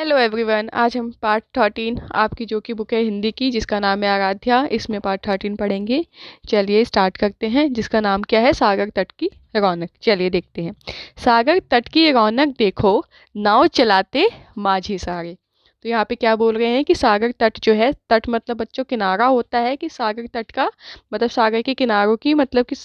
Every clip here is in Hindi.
हेलो एवरीवन, आज हम पार्ट 13 आपकी जो कि बुक है हिंदी की, जिसका नाम है आराध्या, इसमें पार्ट 13 पढ़ेंगे। चलिए स्टार्ट करते हैं, जिसका नाम क्या है, सागर तट की रौनक। चलिए देखते हैं। सागर तट की रौनक देखो, नाव चलाते माझी सारे। तो यहाँ पे क्या बोल रहे हैं कि सागर तट जो है, तट मतलब बच्चों किनारा होता है, कि सागर तट का मतलब सागर के किनारों की मतलब कि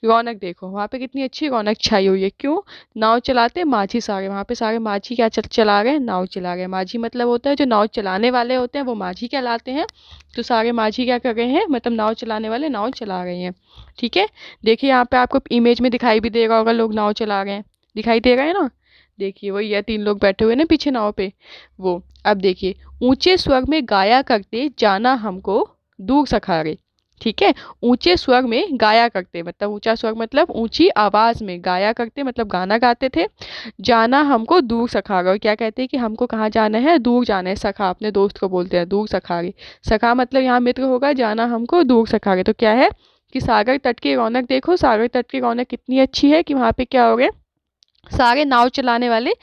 रौनक देखो, वहाँ पे कितनी अच्छी रौनक छाई हुई है। क्यों? नाव चलाते माझी सारे, वहाँ पे सारे माझी क्या चला रहे हैं, नाव चला रहे हैं। माझी मतलब होता है जो नाव चलाने वाले होते हैं, वो माझी कहलाते हैं। तो सारे माझी क्या कर रहे हैं, मतलब नाव चलाने वाले नाव चला रहे हैं। ठीक है। देखिए यहाँ पे आपको इमेज में दिखाई भी देगा होगा, लोग नाव चला रहे हैं, दिखाई दे रहा है ना। देखिए वही है, 3 लोग बैठे हुए ना पीछे नाव पे, वो। अब देखिए, ऊंचे स्वर में गाया करते जाना हमको दूर सखारे। ठीक है। ऊंचे स्वर में गाया करते मतलब ऊंचा स्वर मतलब ऊंची आवाज में, गाया करते मतलब गाना गाते थे। जाना हमको दूर सखारे, और क्या कहते हैं कि हमको कहाँ जाना है, दूर जाना है। सखा अपने दोस्त को बोलते हैं दूर सखारे। सखा मतलब यहाँ मित्र होगा, जाना हमको दूर सखारे। तो क्या है कि सागर तट की रौनक देखो, सागर तट की रौनक कितनी अच्छी है कि वहाँ पे क्या हो रहा है, सारे नाव चलाने वाले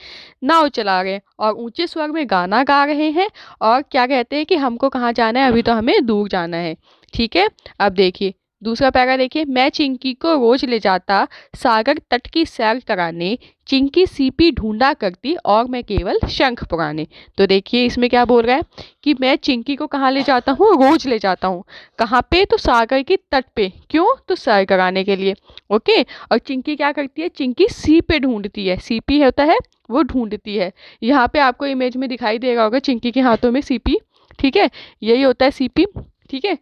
नाव चला रहे हैं और ऊंचे स्वर में गाना गा रहे हैं। और क्या कहते हैं कि हमको कहाँ जाना है, अभी तो हमें दूर जाना है। ठीक है। अब देखिए दूसरा पैरा देखिए, मैं चिंकी को रोज ले जाता सागर तट की सैर कराने, चिंकी सीपी ढूंढा करती और मैं केवल शंख पुराने। तो देखिए इसमें क्या बोल रहा है कि मैं चिंकी को कहाँ ले जाता हूँ, रोज ले जाता हूँ। कहाँ पे? तो सागर की तट पे। क्यों? तो सैर कराने के लिए। ओके। और चिंकी क्या करती है, चिंकी सी पे ढूंढती है, सीपी होता है वो ढूंढती है। यहाँ पे आपको इमेज में दिखाई देगा होगा चिंकी के हाथों में सीपी। ठीक है। यही होता है सीपी। ठीक है।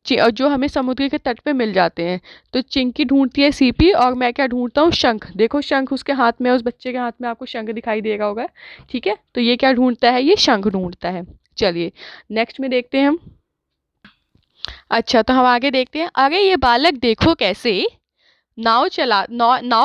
और जो हमें समुद्र के तट पे मिल जाते हैं। तो चिंकी ढूंढती है सीपी और मैं क्या ढूंढता हूँ, शंख। देखो शंख उसके हाथ में, उस बच्चे के हाथ में आपको शंख दिखाई देगा होगा। ठीक है। तो ये क्या ढूंढता है, ये शंख ढूंढता है। चलिए नेक्स्ट में देखते हैं हम। अच्छा तो हम आगे देखते हैं। अरे ये बालक देखो कैसे नाव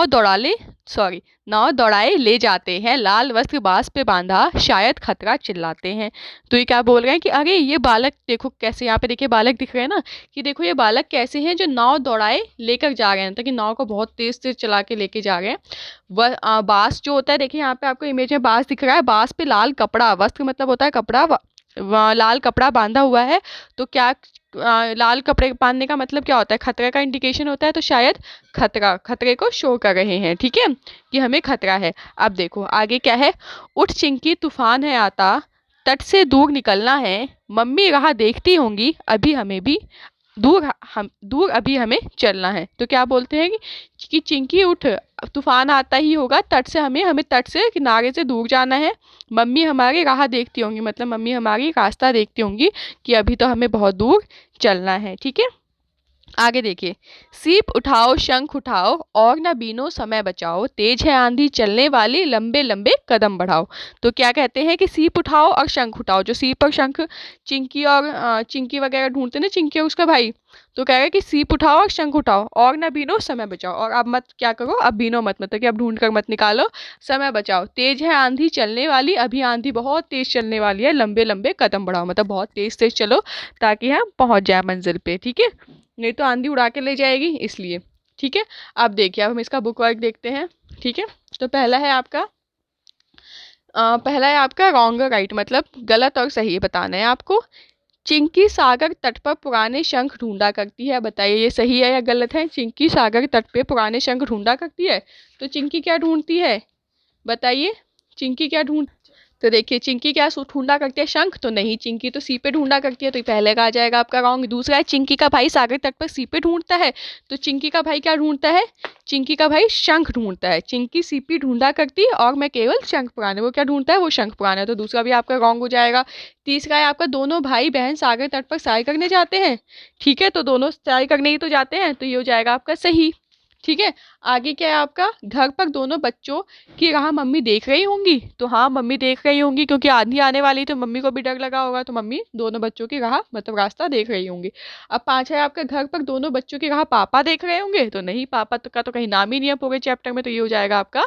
दौड़ाले, सॉरी, नाव दौड़ाए ले जाते हैं, लाल वस्त्र बांस पे बांधा शायद खतरा चिल्लाते हैं। तो ये क्या बोल रहे हैं कि अरे ये बालक देखो कैसे, यहाँ पे देखिए बालक दिख रहे हैं ना, कि देखो ये बालक कैसे हैं जो नाव दौड़ाए लेकर जा रहे हैं, ताकि नाव को बहुत तेज तेज चला के लेके जा रहे हैं। वह बांस जो होता है, देखिए यहाँ पे आपको इमेज में बांस दिख रहा है, बांस पे लाल कपड़ा, वस्त्र मतलब होता है कपड़ा, लाल कपड़ा बांधा हुआ है। तो क्या लाल कपड़े बांधने का मतलब क्या होता है, खतरे का इंडिकेशन होता है। तो शायद खतरे को शो कर रहे हैं। ठीक है, कि हमें खतरा है। अब देखो आगे क्या है, उठ चिंकी तूफान है आता, तट से दूर निकलना है, मम्मी राह देखती होंगी अभी हमें भी दूर अभी हमें चलना है। तो क्या बोलते हैं कि चिंकी उठ, तूफान आता ही होगा, तट से हमें तट से किनारे से दूर जाना है। मम्मी हमारी राह देखती होंगी मतलब मम्मी हमारी रास्ता देखती होंगी कि अभी तो हमें बहुत दूर चलना है। ठीक है। आगे देखिए, सीप उठाओ शंख उठाओ और न बीनो समय बचाओ, तेज है आंधी चलने वाली लंबे लंबे कदम बढ़ाओ। तो क्या कहते हैं कि सीप उठाओ और शंख उठाओ, जो सीप और शंख चिंकी और चिंकी वगैरह ढूंढते ना, चिंकी और उसका भाई। तो कह रहे हैं कि सीप उठाओ और शंख उठाओ और न बीनो समय बचाओ, और अब मत क्या करो, अब बीनो मत, मतलब कि अब ढूंढ कर मत निकालो, समय बचाओ। तेज है आंधी चलने वाली, अभी आंधी बहुत तेज चलने वाली है, लंबे लंबे कदम बढ़ाओ मतलब बहुत तेज तेज चलो ताकि हम पहुंच जाए मंजिल पे। ठीक है, नहीं तो आंधी उड़ा के ले जाएगी इसलिए। ठीक है। अब देखिए, अब हम इसका बुक वर्क देखते हैं। ठीक है। तो पहला है आपका रॉन्ग और राइट, मतलब गलत और सही बताना है आपको। चिंकी सागर तट पर पुराने शंख ढूंढा करती है, बताइए ये सही है या गलत है। चिंकी सागर तट पे पुराने शंख ढूंढा करती है। तो चिंकी क्या ढूंढती है, बताइए। चिंकी क्या ढूंढ तो देखिए चिंकी क्या ढूंढा करती है, शंख। तो नहीं, चिंकी तो सी पे ढूंढा करती है, तो पहले का आ जाएगा आपका रॉन्ग। दूसरा है चिंकी का भाई सागर तट पर सी पे ढूंढता है। तो चिंकी का भाई क्या ढूंढता है, चिंकी का भाई शंख ढूंढता है। चिंकी सीपी ढूंढा करती है और मैं केवल शंख पुराने, वो क्या ढूंढता है, वो शंख पुराने है। तो दूसरा भी आपका रॉन्ग हो जाएगा। तीसरा है आपका, दोनों भाई बहन सागर तट पर सैर करने जाते हैं। ठीक है, तो दोनों सैर करने ही तो जाते हैं, तो ये हो जाएगा आपका सही। ठीक है। आगे क्या है आपका, घर पर दोनों बच्चों की राह मम्मी देख रही होंगी। तो हाँ, मम्मी देख रही होंगी क्योंकि आंधी आने वाली, तो मम्मी को भी डर लगा होगा, तो मम्मी दोनों बच्चों की राह मतलब रास्ता देख रही होंगी। अब 5 है आपका, घर पर दोनों बच्चों की राह पापा देख रहे होंगे। तो नहीं, पापा का तो कहीं नाम ही नहीं है पूरे चैप्टर में, तो ये हो जाएगा आपका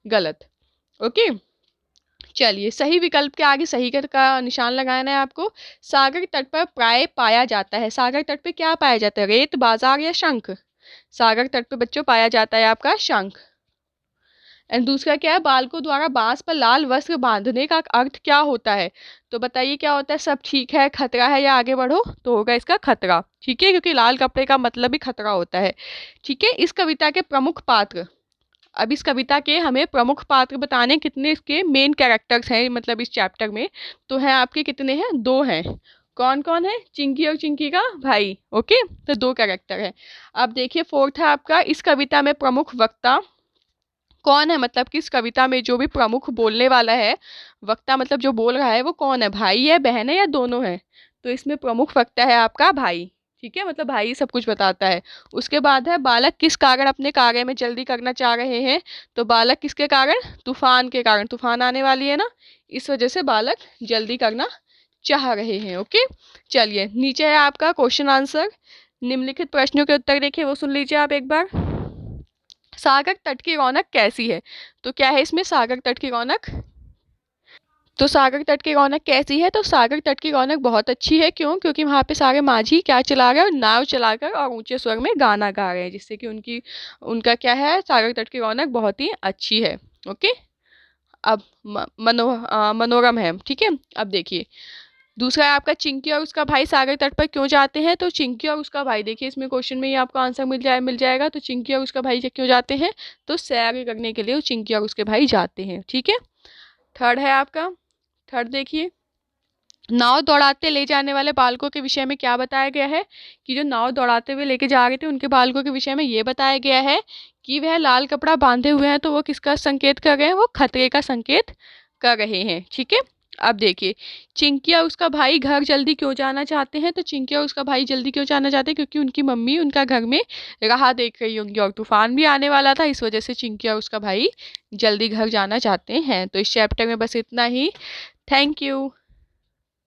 गलत। ओके। चलिए, सही विकल्प के आगे सही का निशान लगाना है आपको। सागर तट पर प्राय पाया जाता है, सागर तट पे क्या पाया जाता है, रेत, बाजार या शंख। सागर तट पे बच्चों पाया जाता है आपका शंख। एंड दूसरा क्या है, बालकों द्वारा बांस पर लाल वस्त्र बांधने का अर्थ क्या होता है? तो बताइए क्या होता है, सब ठीक है, खतरा है, या आगे बढ़ो, तो होगा इसका खतरा। ठीक है, क्योंकि लाल कपड़े का मतलब ही खतरा होता है। ठीक है, इस कविता के प्रमुख पात्र, अब इस कविता के हमें प्रमुख पात्र बताने, कितने इसके मेन कैरेक्टर्स हैं मतलब इस चैप्टर में, तो हैं आपके कितने हैं, 2 हैं। कौन कौन है, चिंकी और चिंकी का भाई। ओके, तो 2 कैरेक्टर है। अब देखिए फोर्थ है आपका, इस कविता में प्रमुख वक्ता कौन है, मतलब कि इस कविता में जो भी प्रमुख बोलने वाला है, वक्ता मतलब जो बोल रहा है वो कौन है, भाई है, बहन है, या दोनों है? तो इसमें प्रमुख वक्ता है आपका भाई। ठीक है, मतलब भाई सब कुछ बताता है। उसके बाद है, बालक किस कारण अपने कार्य में जल्दी करना चाह रहे हैं? तो बालक किसके कारण, तूफान के कारण, तूफान आने वाली है ना, इस वजह से बालक जल्दी करना चाह रहे हैं। ओके, चलिए नीचे है आपका क्वेश्चन आंसर, निम्नलिखित प्रश्नों के उत्तर देखिए, वो सुन लीजिए आप एक बार। सागर तट की रौनक कैसी है? तो क्या है इसमें, सागर तट की रौनक, तो सागर तट की रौनक कैसी है? तो सागर तट की रौनक बहुत अच्छी है। क्यों? क्योंकि वहाँ पे सारे माझी क्या चला रहे हैं, नाव चलाकर और ऊंचे स्वर में गाना गा रहे हैं, जिससे कि उनका क्या है, सागर तट की रौनक बहुत ही अच्छी है। ओके, अब मनोरम है। ठीक है, अब देखिए दूसरा है आपका, चिंकी और उसका भाई सागर तट पर क्यों जाते हैं? तो चिंकी और उसका भाई, देखिए इसमें क्वेश्चन में ही आपको आंसर मिल जाएगा। तो चिंकी और उसका भाई क्यों जाते हैं? तो सैर करने के लिए वो चिंकी और उसके भाई जाते हैं। ठीक है, थर्ड है आपका, थर्ड देखिए, नाव दौड़ाते ले जाने वाले बालकों के विषय में क्या बताया गया है? कि जो नाव दौड़ाते हुए लेके जा रहे थे उनके बालकों के विषय में ये बताया गया है कि वह लाल कपड़ा बांधे हुए हैं, तो वो किसका संकेत कर रहे हैं, वो खतरे का संकेत कर रहे हैं। ठीक है, अब देखिए, चिंकी और उसका भाई घर जल्दी क्यों जाना चाहते हैं? तो चिंकी और उसका भाई जल्दी क्यों जाना चाहते हैं? क्योंकि उनकी मम्मी उनका घर में राह देख रही होंगी और तूफान भी आने वाला था, इस वजह से चिंकी और उसका भाई जल्दी घर जाना चाहते हैं। तो इस चैप्टर में बस इतना ही। Thank you.